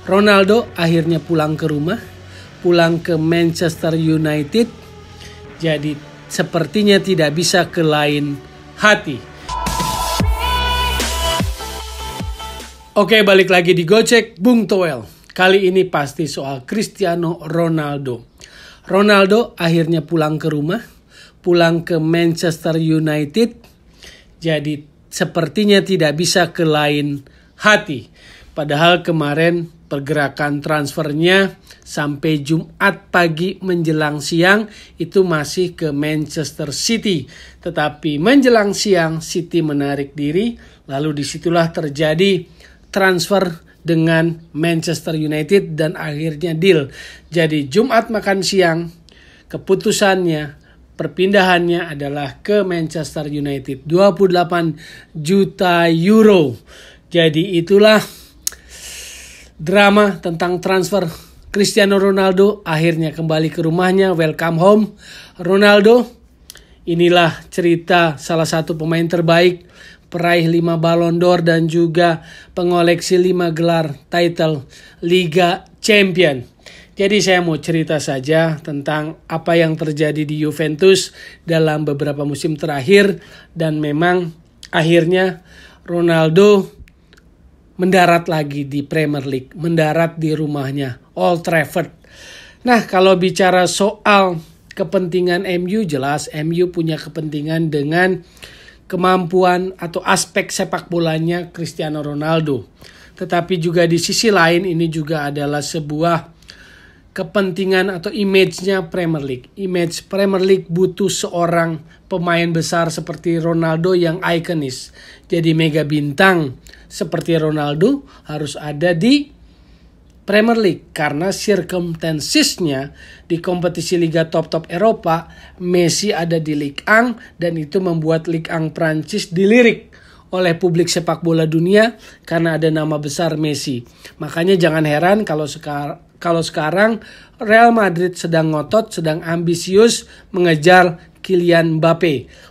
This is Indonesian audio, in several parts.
Ronaldo akhirnya pulang ke rumah, pulang ke Manchester United. Jadi sepertinya tidak bisa ke lain hati. Oke, balik lagi di Gocek Bung Toel. Kali ini pasti soal Cristiano Ronaldo. Ronaldo akhirnya pulang ke rumah, pulang ke Manchester United. Jadi sepertinya tidak bisa ke lain hati. Padahal kemarin pergerakan transfernya sampai Jumat pagi menjelang siang itu masih ke Manchester City. Tetapi menjelang siang City menarik diri, lalu disitulah terjadi transfer dengan Manchester United dan akhirnya deal. Jadi Jumat makan siang keputusannya perpindahannya adalah ke Manchester United 28 juta euro. Jadi itulah drama tentang transfer Cristiano Ronaldo akhirnya kembali ke rumahnya. Welcome home Ronaldo. Inilah cerita salah satu pemain terbaik, peraih 5 Ballon d'Or dan juga pengoleksi 5 gelar title Liga Champion. Jadi saya mau cerita saja tentang apa yang terjadi di Juventus dalam beberapa musim terakhir. Dan memang akhirnya Ronaldo mendarat lagi di Premier League, mendarat di rumahnya Old Trafford. Nah, kalau bicara soal kepentingan MU, jelas MU punya kepentingan dengan kemampuan atau aspek sepak bolanya Cristiano Ronaldo. Tetapi juga di sisi lain ini juga adalah sebuah kepentingan atau image-nya Premier League. Image Premier League butuh seorang pemain besar seperti Ronaldo yang ikonis. Jadi mega bintang seperti Ronaldo harus ada di Premier League karena circumstances-nya di kompetisi liga top-top Eropa, Messi ada di Ligue 1 dan itu membuat Ligue 1 Prancis dilirik oleh publik sepak bola dunia karena ada nama besar Messi. Makanya jangan heran kalau sekarang Real Madrid sedang ngotot, sedang ambisius mengejar Kylian Mbappe.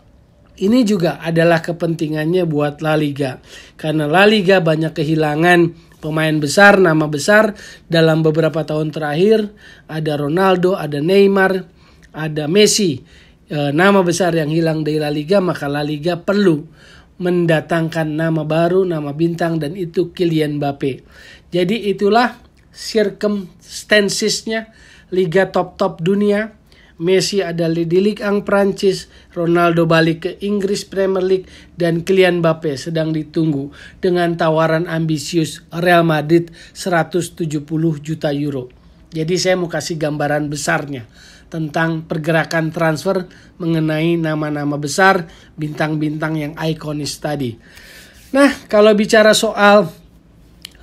Ini juga adalah kepentingannya buat La Liga. Karena La Liga banyak kehilangan pemain besar, nama besar dalam beberapa tahun terakhir. Ada Ronaldo, ada Neymar, ada Messi. Nama besar yang hilang dari La Liga, maka La Liga perlu mendatangkan nama baru, nama bintang, dan itu Kylian Mbappe. Jadi itulah circumstances-nya liga top-top dunia. Messi ada di Ligue 1 Prancis, Ronaldo balik ke Inggris Premier League, dan Kylian Mbappe sedang ditunggu dengan tawaran ambisius Real Madrid 170 juta euro. Jadi saya mau kasih gambaran besarnya tentang pergerakan transfer mengenai nama-nama besar, bintang-bintang yang ikonis tadi. Nah, kalau bicara soal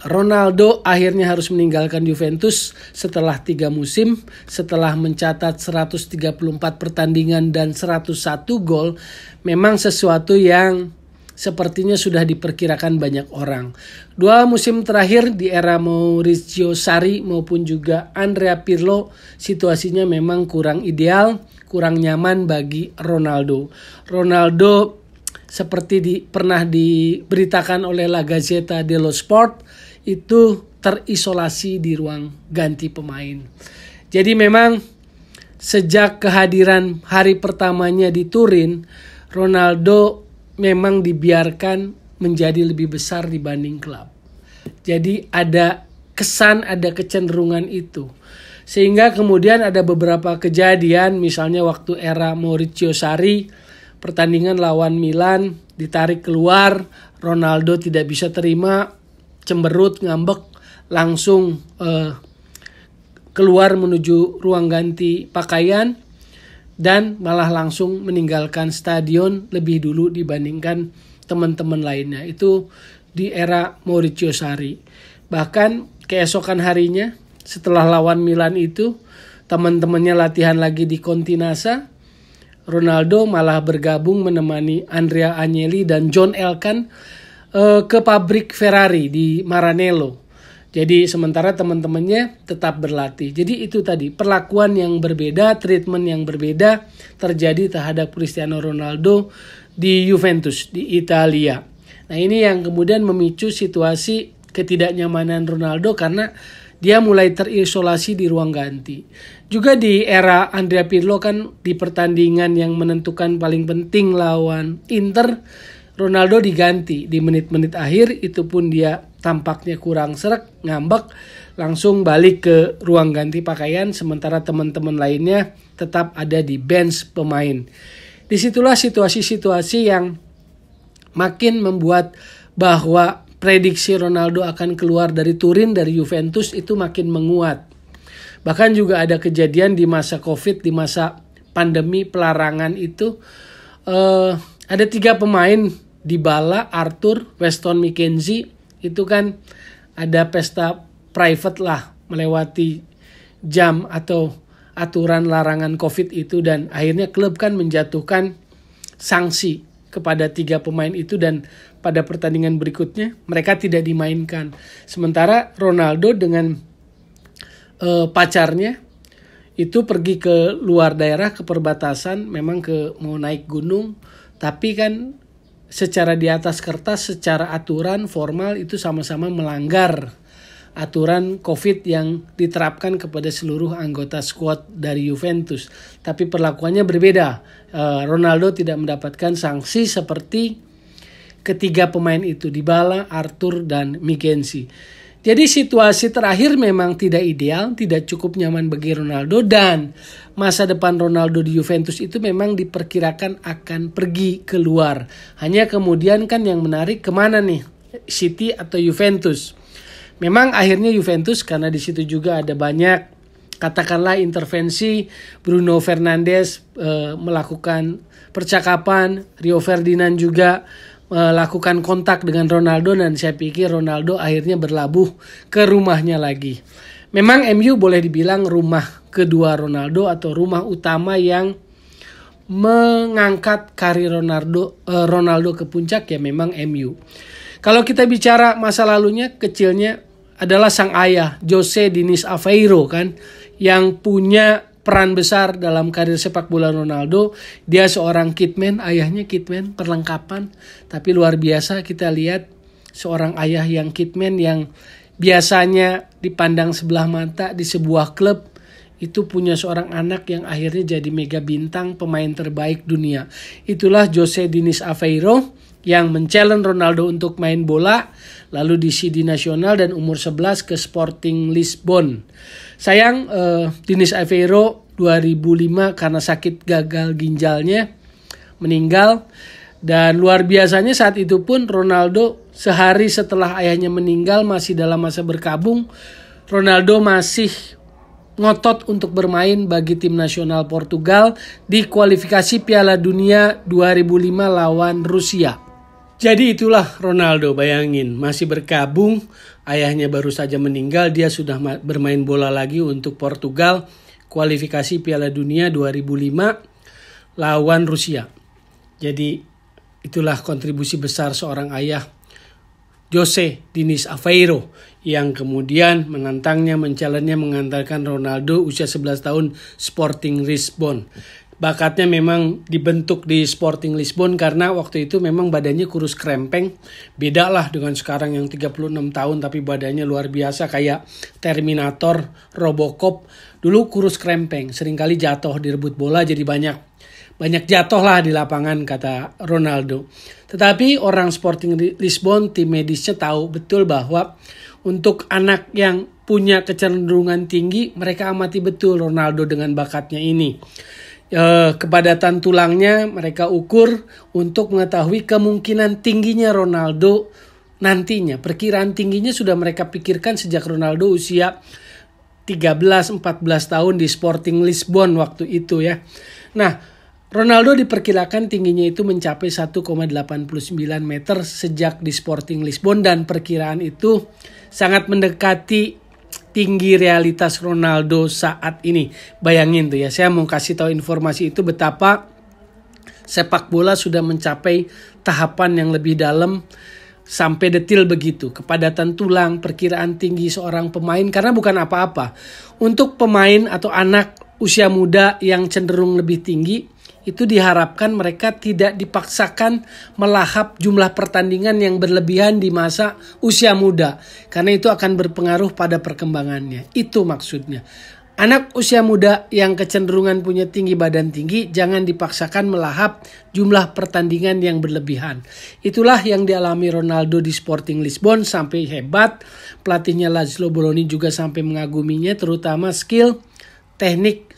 Ronaldo akhirnya harus meninggalkan Juventus setelah 3 musim, setelah mencatat 134 pertandingan dan 101 gol. Memang sesuatu yang sepertinya sudah diperkirakan banyak orang. 2 musim terakhir di era Maurizio Sarri maupun juga Andrea Pirlo, situasinya memang kurang ideal, kurang nyaman bagi Ronaldo. Ronaldo seperti pernah diberitakan oleh La Gazzetta dello Sport, itu terisolasi di ruang ganti pemain. Jadi memang sejak kehadiran hari pertamanya di Turin, Ronaldo memang dibiarkan menjadi lebih besar dibanding klub. Jadi ada kesan, ada kecenderungan itu. Sehingga kemudian ada beberapa kejadian, misalnya waktu era Maurizio Sarri, pertandingan lawan Milan ditarik keluar, Ronaldo tidak bisa terima, cemberut, ngambek, langsung keluar menuju ruang ganti pakaian dan malah langsung meninggalkan stadion lebih dulu dibandingkan teman-teman lainnya. Itu di era Maurizio Sarri. Bahkan keesokan harinya setelah lawan Milan itu, teman-temannya latihan lagi di Continasa, Ronaldo malah bergabung menemani Andrea Agnelli dan John Elkann ke pabrik Ferrari di Maranello. Jadi sementara teman-temannya tetap berlatih. Jadi itu tadi perlakuan yang berbeda, treatment yang berbeda terjadi terhadap Cristiano Ronaldo di Juventus di Italia. Nah ini yang kemudian memicu situasi ketidaknyamanan Ronaldo karena dia mulai terisolasi di ruang ganti. Juga di era Andrea Pirlo kan di pertandingan yang menentukan paling penting lawan Inter, Ronaldo diganti di menit-menit akhir, itu pun dia tampaknya kurang sreg, ngambek, langsung balik ke ruang ganti pakaian, sementara teman-teman lainnya tetap ada di bench pemain. Disitulah situasi-situasi yang makin membuat bahwa prediksi Ronaldo akan keluar dari Turin, dari Juventus itu makin menguat. Bahkan juga ada kejadian di masa Covid, di masa pandemi pelarangan itu, ada 3 pemain, Dybala, Arthur, Weston McKenzie, itu kan ada pesta private lah, melewati jam atau aturan larangan Covid itu, dan akhirnya klub kan menjatuhkan sanksi kepada 3 pemain itu, dan pada pertandingan berikutnya mereka tidak dimainkan. Sementara Ronaldo dengan pacarnya itu pergi ke luar daerah, ke perbatasan, memang mau naik gunung, tapi kan secara di atas kertas, secara aturan formal itu sama-sama melanggar aturan Covid yang diterapkan kepada seluruh anggota skuad dari Juventus. Tapi perlakuannya berbeda. Ronaldo tidak mendapatkan sanksi seperti ketiga pemain itu, Dybala, Arthur, dan McKenzie. Jadi situasi terakhir memang tidak ideal, tidak cukup nyaman bagi Ronaldo, dan masa depan Ronaldo di Juventus itu memang diperkirakan akan pergi keluar. Hanya kemudian kan yang menarik kemana nih, City atau Juventus? Memang akhirnya Juventus, karena di situ juga ada banyak katakanlah intervensi. Bruno Fernandes melakukan percakapan, Rio Ferdinand juga melakukan kontak dengan Ronaldo, dan saya pikir Ronaldo akhirnya berlabuh ke rumahnya lagi. Memang MU boleh dibilang rumah kedua Ronaldo atau rumah utama yang mengangkat karir Ronaldo ke puncak, ya memang MU. Kalau kita bicara masa lalunya, kecilnya adalah sang ayah Jose Diniz Aveiro kan, yang punya peran besar dalam karir sepak bola Ronaldo. Dia seorang kitman, ayahnya kitman, perlengkapan. Tapi luar biasa kita lihat seorang ayah yang kitman, yang biasanya dipandang sebelah mata di sebuah klub, itu punya seorang anak yang akhirnya jadi mega bintang, pemain terbaik dunia. Itulah Jose Diniz Aveiro yang men-challenge Ronaldo untuk main bola, lalu di CD Nasional, dan umur 11 ke Sporting Lisbon. Sayang Diniz Aveiro 2005 karena sakit gagal ginjalnya meninggal, dan luar biasanya saat itu pun Ronaldo sehari setelah ayahnya meninggal masih dalam masa berkabung. Ronaldo masih ngotot untuk bermain bagi tim nasional Portugal di kualifikasi Piala Dunia 2005 lawan Rusia. Jadi itulah Ronaldo, bayangin masih berkabung, ayahnya baru saja meninggal, dia sudah bermain bola lagi untuk Portugal, kualifikasi Piala Dunia 2005 lawan Rusia. Jadi itulah kontribusi besar seorang ayah, Jose Diniz Aveiro, yang kemudian menantangnya, men-challenge-nya, mengantarkan Ronaldo usia 11 tahun Sporting Lisbon. Bakatnya memang dibentuk di Sporting Lisbon karena waktu itu memang badannya kurus krempeng. Beda lah dengan sekarang yang 36 tahun tapi badannya luar biasa kayak Terminator, Robocop. Dulu kurus krempeng, seringkali jatuh direbut bola, jadi banyak jatuh lah di lapangan, kata Ronaldo. Tetapi orang Sporting Lisbon, tim medisnya tahu betul bahwa untuk anak yang punya kecenderungan tinggi, mereka amati betul Ronaldo dengan bakatnya ini. Kepadatan tulangnya mereka ukur untuk mengetahui kemungkinan tingginya Ronaldo nantinya. Perkiraan tingginya sudah mereka pikirkan sejak Ronaldo usia 13-14 tahun di Sporting Lisbon waktu itu ya. Nah, Ronaldo diperkirakan tingginya itu mencapai 1,89 meter sejak di Sporting Lisbon, dan perkiraan itu sangat mendekati tinggi realitas Ronaldo saat ini. Bayangin tuh ya, saya mau kasih tahu informasi itu betapa sepak bola sudah mencapai tahapan yang lebih dalam sampai detil begitu. Kepadatan tulang, perkiraan tinggi seorang pemain, karena bukan apa-apa. Untuk pemain atau anak usia muda yang cenderung lebih tinggi, itu diharapkan mereka tidak dipaksakan melahap jumlah pertandingan yang berlebihan di masa usia muda. Karena itu akan berpengaruh pada perkembangannya. Itu maksudnya. Anak usia muda yang kecenderungan punya tinggi badan tinggi jangan dipaksakan melahap jumlah pertandingan yang berlebihan. Itulah yang dialami Ronaldo di Sporting Lisbon sampai hebat. Pelatihnya Laszlo Bologna juga sampai mengaguminya, terutama skill teknik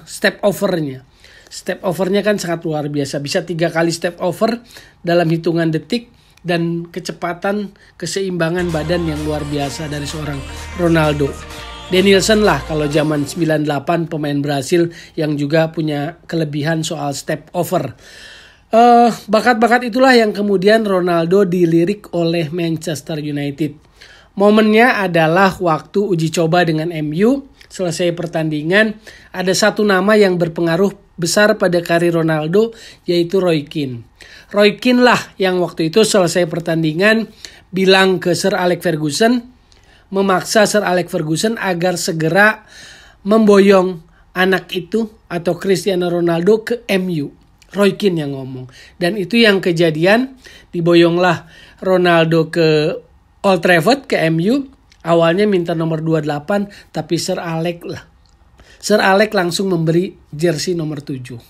step overnya. Step overnya kan sangat luar biasa. Bisa 3 kali step over dalam hitungan detik. Dan kecepatan keseimbangan badan yang luar biasa dari seorang Ronaldo. Denilson lah kalau zaman 98, pemain Brasil yang juga punya kelebihan soal step over. Bakat-bakat itulah yang kemudian Ronaldo dilirik oleh Manchester United. Momennya adalah waktu uji coba dengan MU. Selesai pertandingan, ada satu nama yang berpengaruh besar pada karir Ronaldo, yaitu Roy Keane. Roy Keane lah yang waktu itu selesai pertandingan bilang ke Sir Alex Ferguson, memaksa Sir Alex Ferguson agar segera memboyong anak itu atau Cristiano Ronaldo ke MU. Roy Keane yang ngomong. Dan itu yang kejadian, diboyonglah Ronaldo ke Old Trafford, ke MU. Awalnya minta nomor 28, tapi Sir Alex langsung memberi jersey nomor 7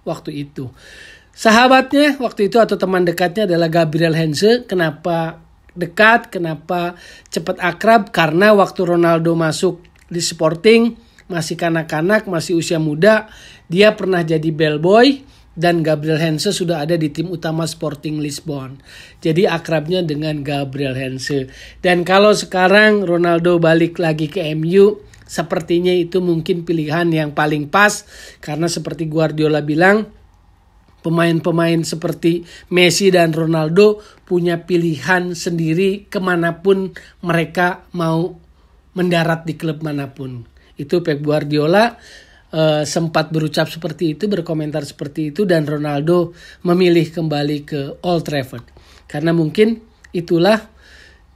waktu itu. Sahabatnya waktu itu atau teman dekatnya adalah Gabriel Heinze. Kenapa dekat, kenapa cepat akrab? Karena waktu Ronaldo masuk di Sporting, masih kanak-kanak, masih usia muda, dia pernah jadi bellboy dan Gabriel Heinze sudah ada di tim utama Sporting Lisbon. Jadi akrabnya dengan Gabriel Heinze. Dan kalau sekarang Ronaldo balik lagi ke MU, sepertinya itu mungkin pilihan yang paling pas, karena seperti Guardiola bilang, pemain-pemain seperti Messi dan Ronaldo punya pilihan sendiri kemanapun mereka mau mendarat di klub manapun. Itu Pep Guardiola sempat berucap seperti itu, berkomentar seperti itu, dan Ronaldo memilih kembali ke Old Trafford. Karena mungkin itulah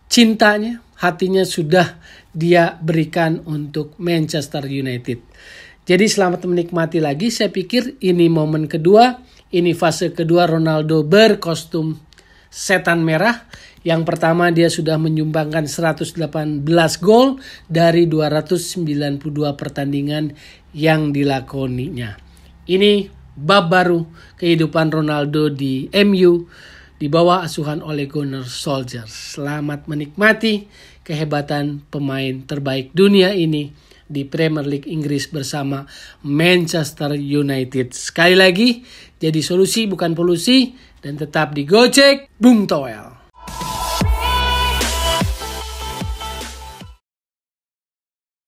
cintanya, hatinya sudah dia berikan untuk Manchester United. Jadi selamat menikmati lagi, saya pikir ini momen kedua. Ini fase kedua Ronaldo berkostum setan merah. Yang pertama dia sudah menyumbangkan 118 gol dari 292 pertandingan yang dilakoninya. Ini bab baru kehidupan Ronaldo di MU di bawah asuhan Ole Gunnar Solskjaer. Selamat menikmati kehebatan pemain terbaik dunia ini di Premier League Inggris bersama Manchester United. Sekali lagi, jadi solusi bukan polusi, dan tetap di Gojek Bung Toel.